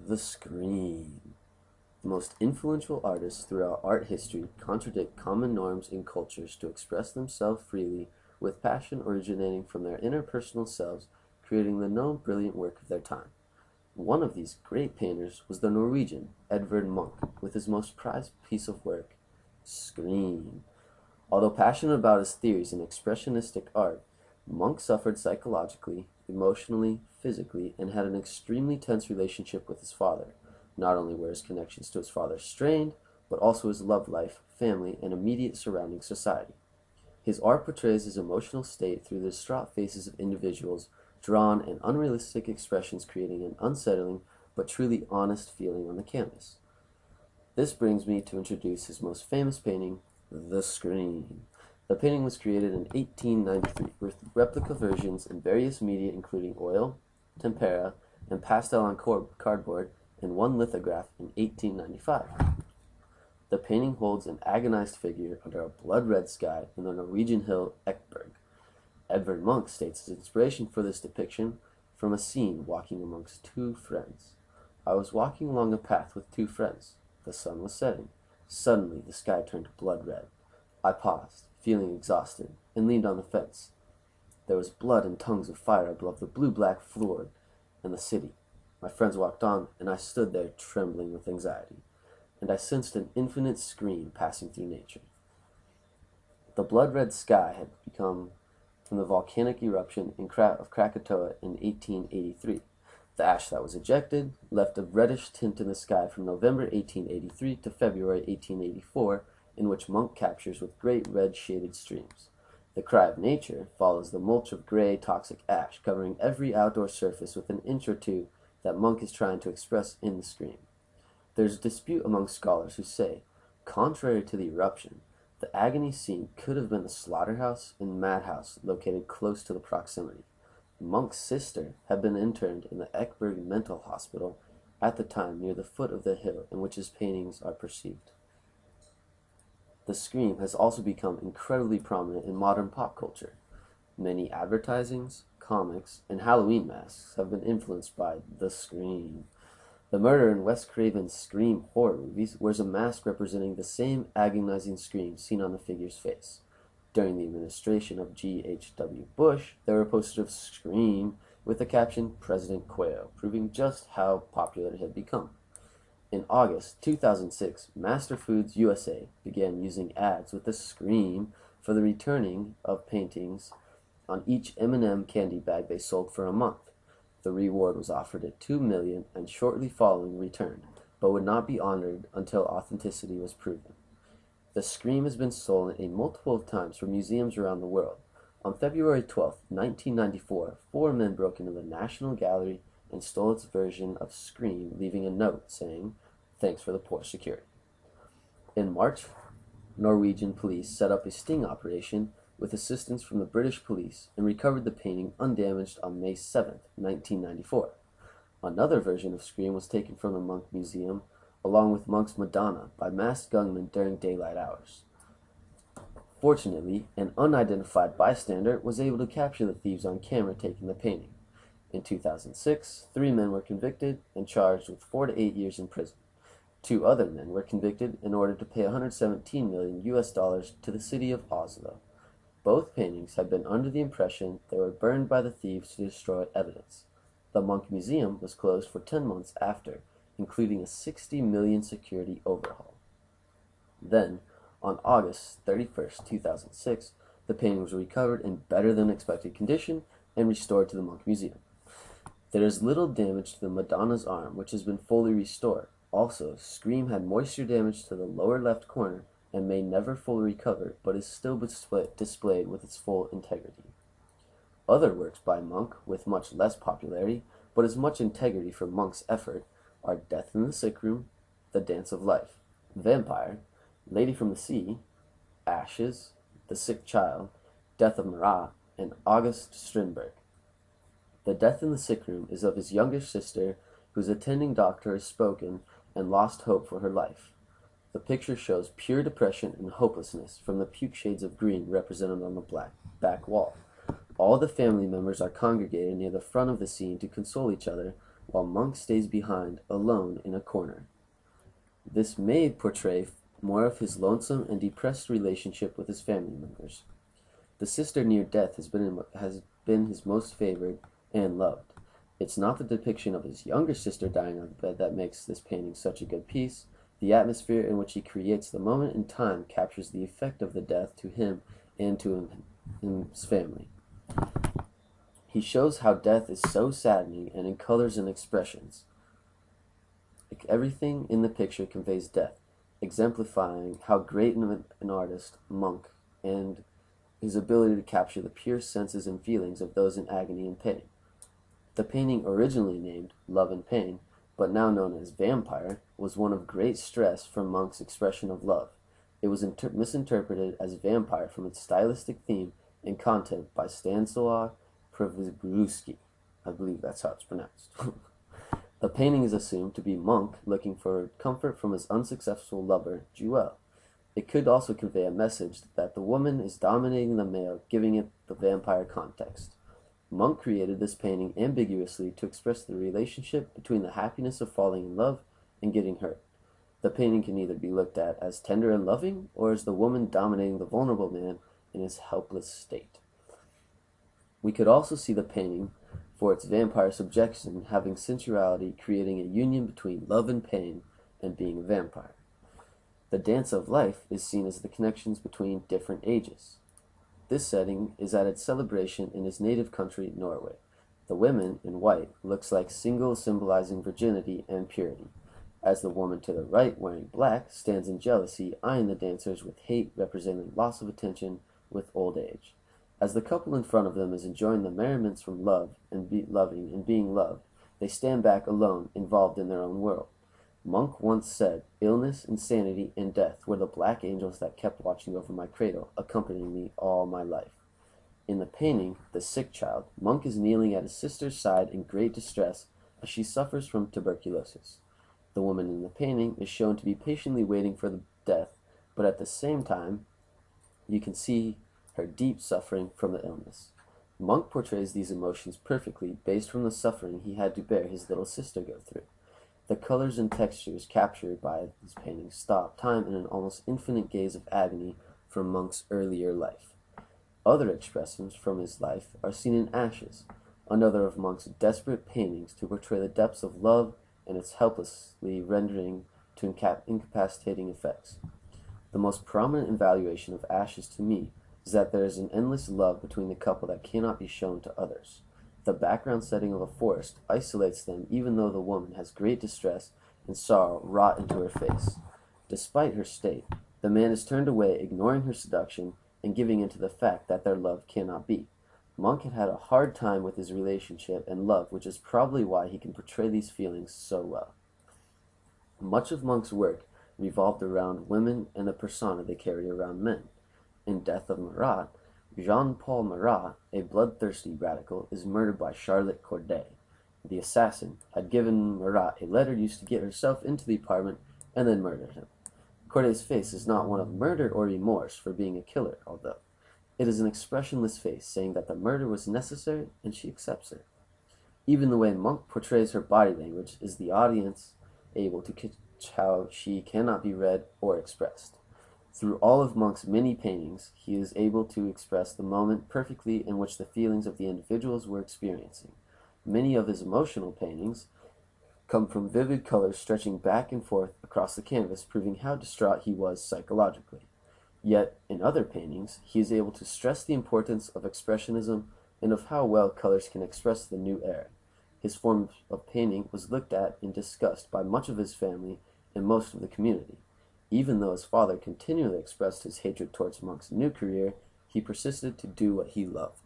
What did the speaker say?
The Scream. The most influential artists throughout art history contradict common norms in cultures to express themselves freely with passion originating from their interpersonal selves, creating the known brilliant work of their time. One of these great painters was the Norwegian Edvard Munch, with his most prized piece of work, Scream. Although passionate about his theories in expressionistic art, Munch suffered psychologically, emotionally, physically, and had an extremely tense relationship with his father. Not only were his connections to his father strained, but also his love life, family, and immediate surrounding society. His art portrays his emotional state through the distraught faces of individuals, drawn in unrealistic expressions, creating an unsettling but truly honest feeling on the canvas. This brings me to introduce his most famous painting, The Scream. The painting was created in 1893 with replica versions in various media including oil, tempera, and pastel on cardboard, and one lithograph in 1895. The painting holds an agonized figure under a blood-red sky in the Norwegian hill Ekberg. Edvard Munch states his inspiration for this depiction from a scene walking amongst two friends. I was walking along a path with two friends. The sun was setting. Suddenly the sky turned blood red. I paused, feeling exhausted, and leaned on the fence. There was blood and tongues of fire above the blue-black floor and the city. My friends walked on, and I stood there trembling with anxiety, and I sensed an infinite scream passing through nature. The blood-red sky had become from the volcanic eruption of Krakatoa in 1883. The ash that was ejected left a reddish tint in the sky from November 1883 to February 1884, in which Munch captures with great red shaded streams. The cry of nature follows the mulch of gray, toxic ash, covering every outdoor surface with an inch or two that Munch is trying to express in the scream. There's a dispute among scholars who say, contrary to the eruption, the agony scene could have been the slaughterhouse and madhouse located close to the proximity. Munch's sister had been interned in the Ekberg Mental Hospital at the time near the foot of the hill in which his paintings are perceived. The scream has also become incredibly prominent in modern pop culture. Many advertisings, comics, and Halloween masks have been influenced by the Scream. The murderer in Wes Craven's Scream horror movies wears a mask representing the same agonizing scream seen on the figure's face. During the administration of G.H.W. Bush, there were posters of Scream with the caption President Quail, proving just how popular it had become. In August 2006, Master Foods USA began using ads with the Scream for the returning of paintings on each M&M candy bag they sold for a month. The reward was offered at $2 million and shortly following returned, but would not be honored until authenticity was proven. The Scream has been stolen multiple times from museums around the world. On February 12, 1994, 4 men broke into the National Gallery and stole its version of Scream, leaving a note saying, "Thanks for the poor security." In March, Norwegian police set up a sting operation with assistance from the British police and recovered the painting undamaged on May 7, 1994. Another version of Scream was taken from the Munch Museum, along with Munch's Madonna, by masked gunmen during daylight hours. Fortunately, an unidentified bystander was able to capture the thieves on camera taking the painting. In 2006, 3 men were convicted and charged with 4 to 8 years in prison. 2 other men were convicted in order to pay $117 million to the city of Oslo. Both paintings had been under the impression they were burned by the thieves to destroy evidence. The Munch Museum was closed for 10 months after, including a $60 million security overhaul. Then, on August 31, 2006, the painting was recovered in better than expected condition and restored to the Munch Museum. There is little damage to the Madonna's arm, which has been fully restored. Also, Scream had moisture damage to the lower left corner and may never fully recover, but is still displayed with its full integrity. Other works by Munch, with much less popularity, but as much integrity for Munch's effort, are Death in the Sick Room, The Dance of Life, Vampire, Lady from the Sea, Ashes, The Sick Child, Death of Marat, and August Strindberg. The Death in the Sick Room is of his younger sister, whose attending doctor has spoken and lost hope for her life. The picture shows pure depression and hopelessness from the puke shades of green represented on the back wall. All the family members are congregated near the front of the scene to console each other, while Monk stays behind, alone in a corner. This may portray more of his lonesome and depressed relationship with his family members. The sister near death has been his most favored and loved. It's not the depiction of his younger sister dying on the bed that makes this painting such a good piece. The atmosphere in which he creates the moment in time captures the effect of the death to him and to his family. He shows how death is so saddening, and in colors and expressions. Everything in the picture conveys death, exemplifying how great an artist Monk and his ability to capture the pure senses and feelings of those in agony and pain. The painting, originally named Love and Pain, but now known as Vampire, was one of great stress from Monk's expression of love. It was misinterpreted as vampire from its stylistic theme and content by Stanislaw Przewalski. I believe that's how it's pronounced. The painting is assumed to be Monk looking for comfort from his unsuccessful lover, Jewel. It could also convey a message that the woman is dominating the male, giving it the vampire context. Monk created this painting ambiguously to express the relationship between the happiness of falling in love and getting hurt. The painting can either be looked at as tender and loving, or as the woman dominating the vulnerable man in his helpless state. We could also see the painting for its vampire subjection, having sensuality, creating a union between love and pain and being a vampire. The dance of life is seen as the connections between different ages. This setting is at its celebration in his native country, Norway. The women, in white, looks like singles symbolizing virginity and purity, as the woman to the right, wearing black, stands in jealousy, eyeing the dancers with hate representing loss of attention with old age. As the couple in front of them is enjoying the merriments from love and loving and being loved, they stand back alone, involved in their own world. Monk once said, "Illness, insanity, and death were the black angels that kept watching over my cradle, accompanying me all my life." In the painting, The Sick Child, Monk is kneeling at his sister's side in great distress as she suffers from tuberculosis. The woman in the painting is shown to be patiently waiting for the death, but at the same time, you can see her deep suffering from the illness. Monk portrays these emotions perfectly based from the suffering he had to bear his little sister go through. The colors and textures captured by these paintings stop time in an almost infinite gaze of agony from Monk's earlier life. Other expressions from his life are seen in Ashes, another of Monk's desperate paintings to portray the depths of love and its helplessly rendering to incapacitating effects. The most prominent evaluation of Ashes to me is that there is an endless love between the couple that cannot be shown to others. The background setting of a forest isolates them, even though the woman has great distress and sorrow wrought into her face. Despite her state, the man is turned away, ignoring her seduction and giving in to the fact that their love cannot be. Monk had a hard time with his relationship and love, which is probably why he can portray these feelings so well. Much of Monk's work revolved around women and the persona they carry around men. In Death of Marat, Jean-Paul Marat, a bloodthirsty radical, is murdered by Charlotte Corday. The assassin had given Marat a letter used to get herself into the apartment and then murdered him. Corday's face is not one of murder or remorse for being a killer, although it is an expressionless face saying that the murder was necessary and she accepts it. Even the way Monk portrays her body language is the audience able to catch how she cannot be read or expressed. Through all of Monk's many paintings, he is able to express the moment perfectly in which the feelings of the individuals were experiencing. Many of his emotional paintings come from vivid colors stretching back and forth across the canvas, proving how distraught he was psychologically. Yet, in other paintings, he is able to stress the importance of expressionism and of how well colors can express the new era. His form of painting was looked at and discussed by much of his family and most of the community. Even though his father continually expressed his hatred towards Monk's new career, he persisted to do what he loved.